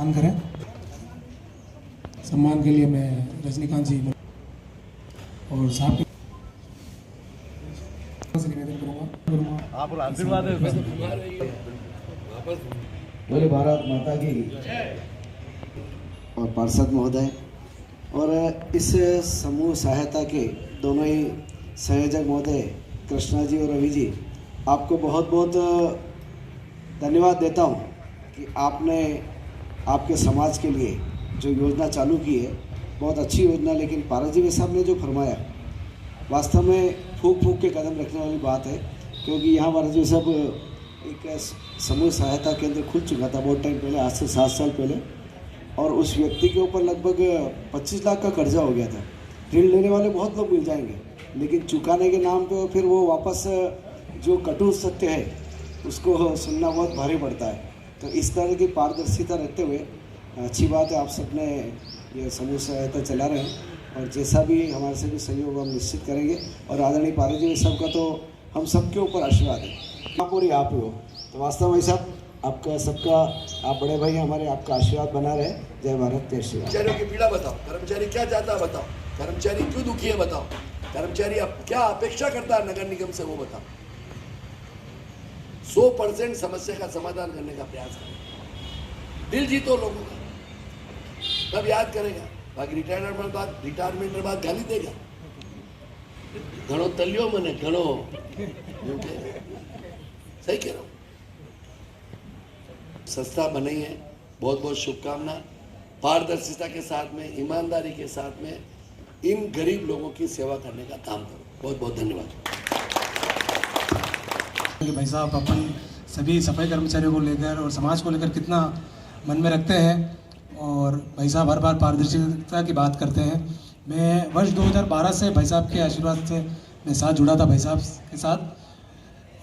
सम्मान करें। सम्मान के लिए मैं रजनीकांत जी और साहब से निवेदन करूँगा। आप आशीर्वाद बोले भारत माता की और पार्षद महोदय और इस समूह सहायता के दोनों ही संयोजक महोदय कृष्णा जी और रवि जी, आपको बहुत बहुत धन्यवाद देता हूँ कि आपने आपके समाज के लिए जो योजना चालू की है, बहुत अच्छी योजना। लेकिन पारस जी साहब ने जो फरमाया वास्तव में फूक फूक के कदम रखने वाली बात है, क्योंकि यहाँ पारस जी साहब एक समूह सहायता केंद्र खुल चुका था बहुत टाइम पहले, आज से 7 साल पहले, और उस व्यक्ति के ऊपर लगभग 25 लाख का कर्जा हो गया था। ऋण लेने वाले बहुत लोग मिल जाएंगे, लेकिन चुकाने के नाम पे फिर वो वापस जो कटु सत्य है उसको सुनना बहुत भारी पड़ता है। तो इस तरह की पारदर्शिता रखते हुए अच्छी बात है, आप सबने ये समूह सहायता चला रहे हैं और जैसा भी हमारे से भी सहयोग हम निश्चित करेंगे। और आदरणीय पारस जी सबका तो हम सबके ऊपर आशीर्वाद है, पूरी आप ही हो। तो वास्तव में साहब आपका सबका, आप बड़े भाई हमारे, आपका आशीर्वाद बना रहे। जय भारत, जय श्री राम। कर्मचारियों की पीड़ा बताओ, कर्मचारी क्या चाहता है बताओ, कर्मचारी क्यों दुखी है बताओ, कर्मचारी अब क्या अपेक्षा करता है नगर निगम से वो बताओ। 100% समस्या का समाधान करने का प्रयास करें, दिल जीतो लोगों का, तब याद करेगा। बाकी रिटायरमेंट के बाद गाली देगा, घणो तलियो मने घणो, सही कह रहा हूँ। संस्था बनी है, बहुत बहुत शुभकामना। पारदर्शिता के साथ में, ईमानदारी के साथ में इन गरीब लोगों की सेवा करने का काम करो। बहुत बहुत धन्यवाद। भाई साहब अपन सभी सफाई कर्मचारियों को लेकर और समाज को लेकर कितना मन में रखते हैं, और भाई साहब हर बार पारदर्शिता की बात करते हैं। मैं वर्ष 2012 से भाई साहब के आशीर्वाद से मैं साथ जुड़ा था भाई साहब के साथ,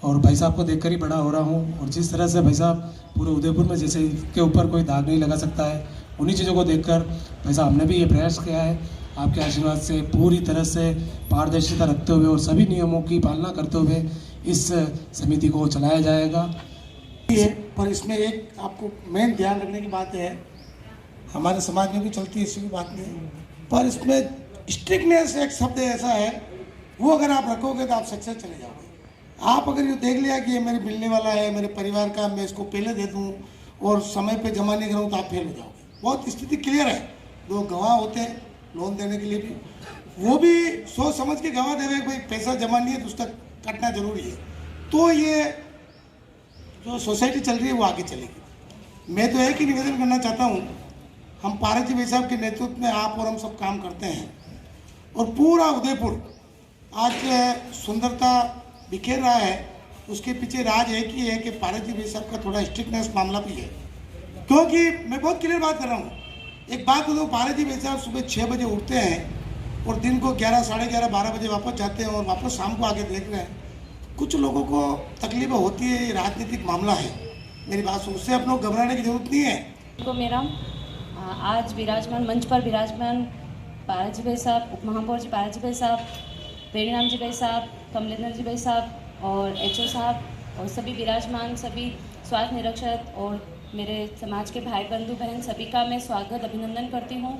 और भाई साहब को देखकर ही बड़ा हो रहा हूँ। और जिस तरह से भाई साहब पूरे उदयपुर में जैसे के ऊपर कोई दाग नहीं लगा सकता है, उन्हीं चीज़ों को देखकर भाई साहब हमने भी ये प्रयास किया है। आपके आशीर्वाद से पूरी तरह से पारदर्शिता रखते हुए और सभी नियमों की पालना करते हुए इस समिति को चलाया जाएगा। पर इसमें एक आपको मेन ध्यान रखने की बात है, हमारे समाज में भी चलती है ऐसी भी बात नहीं, पर इसमें स्ट्रिक्टनेस एक शब्द ऐसा है, वो अगर आप रखोगे तो आप सक्सेस चले जाओगे। आप अगर ये देख लिया कि ये मेरे मिलने वाला है, मेरे परिवार का, मैं इसको पहले दे दूँ और समय पे जमा नहीं करूँ, तो आप फेल हो जाओगे। बहुत स्थिति क्लियर है। 2 गवाह होते हैं लोन देने के लिए भी, वो भी सोच समझ के गवाह देवे, भाई पैसा जमा नहीं है तो उसका कटना जरूरी है, तो ये जो सोसाइटी चल रही है वो आगे चलेगी। मैं तो एक ही निवेदन करना चाहता हूँ, हम पारस जी भाई साहब के नेतृत्व में आप और हम सब काम करते हैं, और पूरा उदयपुर आज सुंदरता बिखेर रहा है। उसके पीछे राज एक ही है कि पारस जी भाई साहब का थोड़ा स्ट्रिक्टनेस मामला भी है, क्योंकि मैं बहुत क्लियर बात कर रहा हूँ। एक बात बताऊँ, पारस जी भाई साहब सुबह 6 बजे उठते हैं और दिन को 11, साढ़े 11, 12 बजे वापस जाते हैं और वापस शाम को आके देख रहे हैं। कुछ लोगों को तकलीफ होती है, ये राजनीतिक मामला है, मेरी बात सुन, उससे आप लोग घबराने की जरूरत नहीं है। तो मेरा आज विराजमान मंच पर विराजमान पारस जी भाई साहब, उप महापौर जी पारस जी भाई साहब, पेरीराम जी भाई साहब, कमलेंद्र जी भाई साहब और एचओ साहब और सभी विराजमान सभी स्वास्थ्य निरीक्षक और मेरे समाज के भाई बंधु बहन सभी का मैं स्वागत अभिनंदन करती हूँ।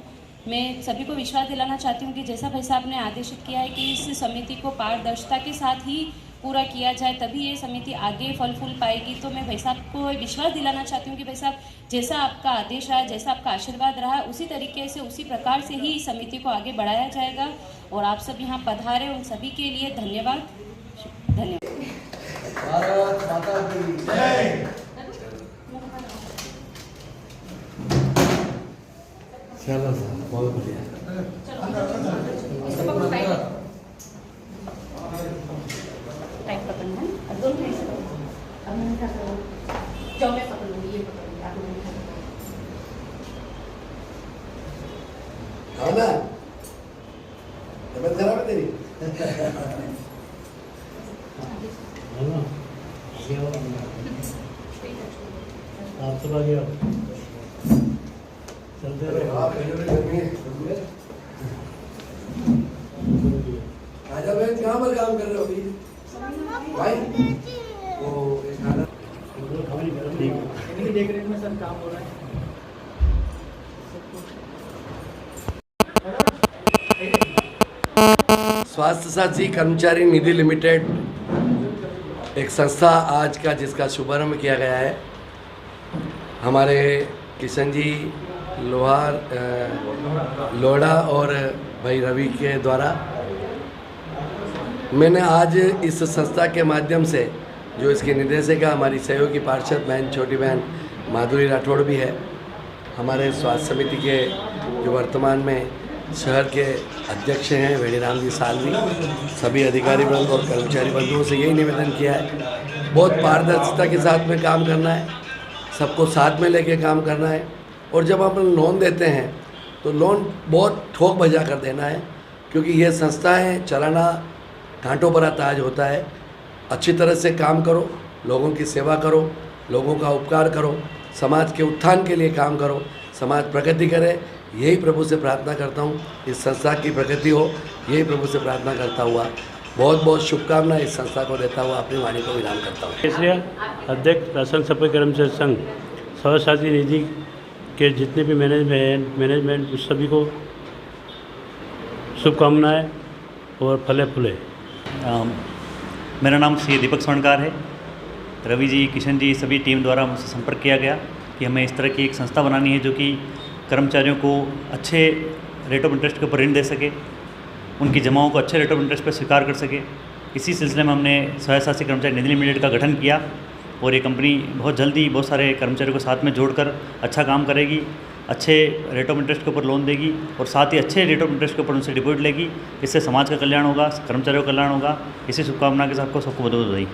मैं सभी को विश्वास दिलाना चाहती हूँ कि जैसा भाई साहब ने आदेशित किया है कि इस समिति को पारदर्शिता के साथ ही पूरा किया जाए, तभी ये समिति आगे फल फूल पाएगी। तो मैं भाई साहब को विश्वास दिलाना चाहती हूँ कि भाई साहब जैसा आपका आदेश रहा, जैसा आपका आशीर्वाद रहा, उसी तरीके से उसी प्रकार से ही इस समिति को आगे बढ़ाया जाएगा। और आप सब यहाँ पधारे उन सभी के लिए धन्यवाद। भारत माता की जय। चलो बहुत बढ़िया। टाइप पकड़ना है और दोनों ऐसे अब मैंने क्या करूँ, जो मैं पकड़ लूँगी, ये पकड़ूँगी, आप लोग खाना तबियत खराब है तेरी? आप सब आ गया, चलते रहो। राजा बहन कहाँ पर काम कर रहे हो अभी भाई? वो देख रेख में सब काम हो रहा है। स्वास्थ्य साथी कर्मचारी निधि लिमिटेड एक संस्था आज का जिसका शुभारंभ किया गया है, हमारे किशन जी लोढ़ा और भाई रवि के द्वारा मैंने आज इस संस्था के माध्यम से, जो इसकी निदेशिका हमारी सहयोगी पार्षद बहन छोटी बहन माधुरी राठौड़ भी है, हमारे स्वास्थ्य समिति के जो वर्तमान में शहर के अध्यक्ष हैं वेणीराम जी सालवी, सभी अधिकारी वर्ग और कर्मचारी बंधुओं से यही निवेदन किया है, बहुत पारदर्शिता के साथ में काम करना है, सबको साथ में लेके काम करना है। और जब हम लोन देते हैं तो लोन बहुत ठोक बजा कर देना है, क्योंकि ये संस्थाएं चलाना घाटों पर ताज होता है। अच्छी तरह से काम करो, लोगों की सेवा करो, लोगों का उपकार करो, समाज के उत्थान के लिए काम करो, समाज प्रगति करे, यही प्रभु से प्रार्थना करता हूँ। इस संस्था की प्रगति हो, यही प्रभु से प्रार्थना करता हुआ बहुत बहुत शुभकामनाएं इस संस्था को देता हुआ अपनी वाणी को विराम करता हूँ। इसलिए अध्यक्ष राशन सफाई कर्मचारी संघ सव्यसाची निधि के जितने भी मैनेजमेंट उस सभी को शुभकामनाएं और फले फूले। मेरा नाम श्री दीपक स्वर्णकार है। रवि जी, किशन जी, सभी टीम द्वारा मुझसे संपर्क किया गया कि हमें इस तरह की एक संस्था बनानी है जो कि कर्मचारियों को अच्छे रेट ऑफ इंटरेस्ट के ऊपर ऋण दे सके, उनकी जमाओं को अच्छे रेट ऑफ इंटरेस्ट पर स्वीकार कर सके। इसी सिलसिले में हमने सव्यसाची कर्मचारी निधि लिमिटेड का गठन किया और ये कंपनी बहुत जल्दी बहुत सारे कर्मचारियों को साथ में जोड़कर अच्छा काम करेगी, अच्छे रेट ऑफ इंटरेस्ट के ऊपर लोन देगी और साथ ही अच्छे रेट ऑफ इंटरेस्ट के ऊपर उनसे डिपॉजिट लेगी। इससे समाज का कल्याण होगा, कर्मचारियों का कल्याण होगा। इसी शुभकामना के साथ सबको बहुत बधाई।